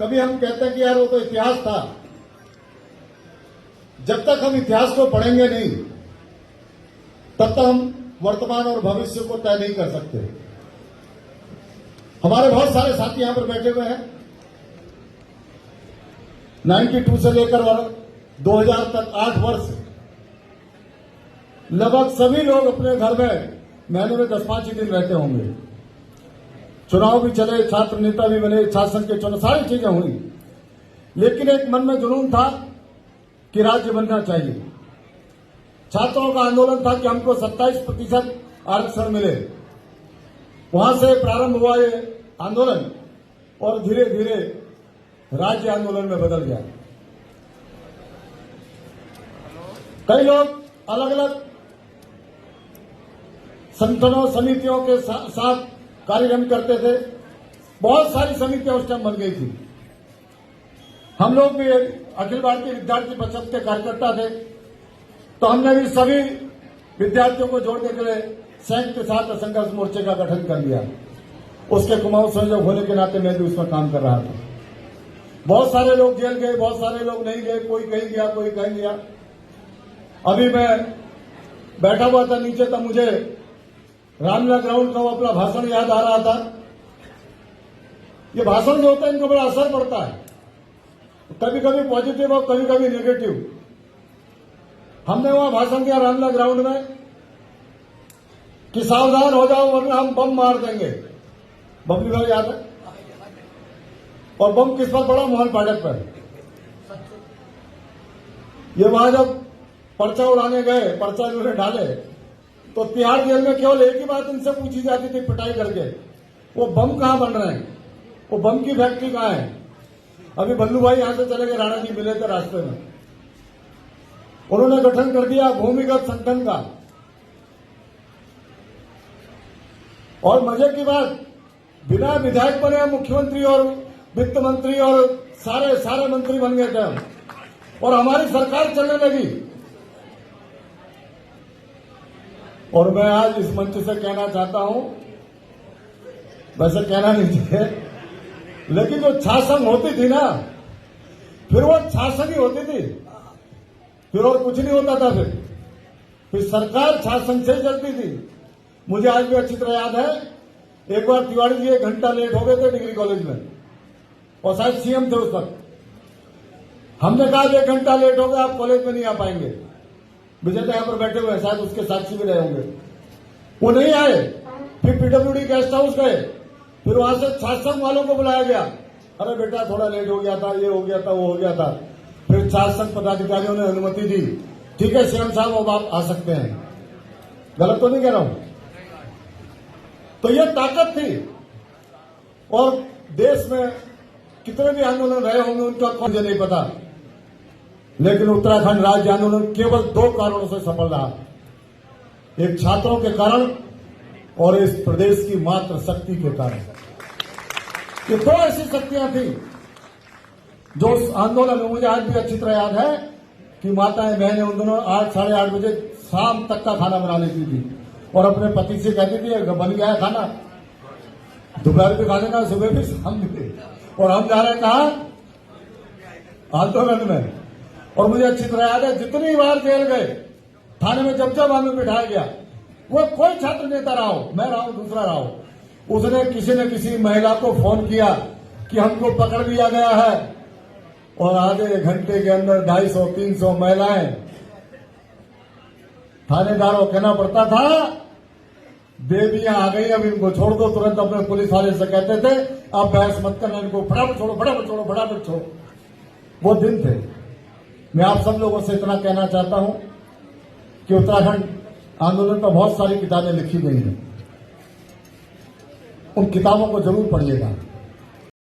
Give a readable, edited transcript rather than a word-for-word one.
कभी हम कहते हैं कि यार वो तो इतिहास था। जब तक हम इतिहास को पढ़ेंगे नहीं तब तक हम वर्तमान और भविष्य को तय नहीं कर सकते। हमारे बहुत सारे साथी यहां पर बैठे हुए हैं। 92 से लेकर 2000 तक 8 वर्ष लगभग सभी लोग अपने घर में महीने में 10-5 ही दिन रहते होंगे। चुनाव भी चले, छात्र नेता भी बने, छात्र संघ के चुनाव, सारी चीजें हुई, लेकिन एक मन में जुनून था कि राज्य बनना चाहिए। छात्रों का आंदोलन था कि हमको 27% आरक्षण मिले। वहां से प्रारंभ हुआ ये आंदोलन और धीरे धीरे राज्य आंदोलन में बदल गया। कई लोग अलग अलग संगठनों समितियों के साथ कार्यक्रम करते थे। बहुत सारी समितियां उस टाइम बन गई थी। हम लोग भी अखिल भारतीय विद्यार्थी परिषद के कार्यकर्ता थे, तो हमने भी सभी विद्यार्थियों को जोड़ने के लिए संयुक्त छात्र संघर्ष मोर्चे का गठन कर लिया। उसके कुमाऊं संयोजक होने के नाते मैं भी उसमें काम कर रहा था। बहुत सारे लोग जेल गए, बहुत सारे लोग नहीं गए, कोई कहीं गया, कोई कहीं गया। अभी मैं बैठा हुआ था नीचे, तब मुझे रामलीला ग्राउंड का वो अपना भाषण याद आ रहा था। ये भाषण जो होता है इनको बड़ा असर पड़ता है, कभी कभी पॉजिटिव और कभी कभी नेगेटिव। हमने वहां भाषण दिया रामलीला ग्राउंड में कि सावधान हो जाओ वरना हम बम मार देंगे। बबली भाई याद है? और बम किस पर पड़ा? मोहन फाटक पर। ये वहां जब पर्चा उड़ाने गए, पर्चा इन्होंने डाले, तो तिहाड़ जेल में केवल एक ही बात इनसे पूछी जाती थी पिटाई करके, वो बम कहां बन रहे हैं, वो बम की फैक्ट्री कहां है। अभी बल्लू भाई यहां से चले गए, राणा जी मिले थे रास्ते में। उन्होंने गठन कर दिया भूमिगत संगठन का। और मजे की बात, बिना विधायक बने मुख्यमंत्री और वित्त मंत्री और सारे मंत्री बन गए थे हम, और हमारी सरकार चलने लगी। और मैं आज इस मंच से कहना चाहता हूं, वैसे कहना नहीं चाहिए, लेकिन जो छासन होती थी ना, फिर वो छासन ही होती थी, फिर और कुछ नहीं होता था। फिर सरकार छासन से ही चलती थी। मुझे आज भी अच्छी तरह याद है, एक बार तिवारी जी 1 घंटा लेट हो गए थे डिग्री कॉलेज में, और शायद सीएम थे उस वक्त। हमने कहा 1 घंटा लेट हो गया, आप कॉलेज में नहीं आ पाएंगे। विजेता यहां पर बैठे हुए हैं, शायद उसके साक्षी भी रहे होंगे। वो नहीं आए। फिर पीडब्ल्यूडी गेस्ट हाउस गए, फिर वहां से छात्र वालों को बुलाया गया। अरे बेटा थोड़ा लेट हो गया था, ये हो गया था, वो हो गया था। फिर छात्र संघ पदाधिकारियों ने अनुमति दी, ठीक है सीएम साहब अब आप आ सकते हैं। गलत तो नहीं कह रहा हूं? तो ये ताकत थी। और देश में कितने भी आंदोलन रहे होंगे उनका कौन मुझे नहीं पता, लेकिन उत्तराखंड राज्य आंदोलन केवल 2 कारणों से सफल रहा। एक छात्रों के कारण और इस प्रदेश की मात्र शक्ति के कारण। ये 2 ऐसी शक्तियां थी जो उस आंदोलन में, मुझे आज भी अच्छी तरह याद है कि माताएं बहनें उन दिनों 8 साढ़े 8 बजे शाम तक का खाना बना लेती थी और अपने पति से कहती थी बन गया है खाना, दोपहर भी खा लेना, सुबह भी शाम भी। और हम जा रहे कहा आंदोलन में। और मुझे अच्छी तरह याद है जितनी बार जेल गए, थाने में जब हमें बिठाया गया, वो कोई छात्र नेता रहा हो, मैं रहा हूं, दूसरा रहा हो, उसने किसी न किसी महिला को फोन किया कि हमको पकड़ लिया गया है। और आधे घंटे के अंदर 250-300 महिलाएं, थानेदारों को कहना पड़ता था देवियां आ गई, अब इनको छोड़ दो। तुरंत अपने पुलिस वाले से कहते थे अब बहस मत करना, इनको फटाफट छोड़ो, फटाफट छोड़ो, फटाफट छोड़ो। वो दिन थे। मैं आप सब लोगों से इतना कहना चाहता हूं कि उत्तराखंड आंदोलन पर बहुत सारी किताबें लिखी गई हैं, उन किताबों को जरूर पढ़िएगा।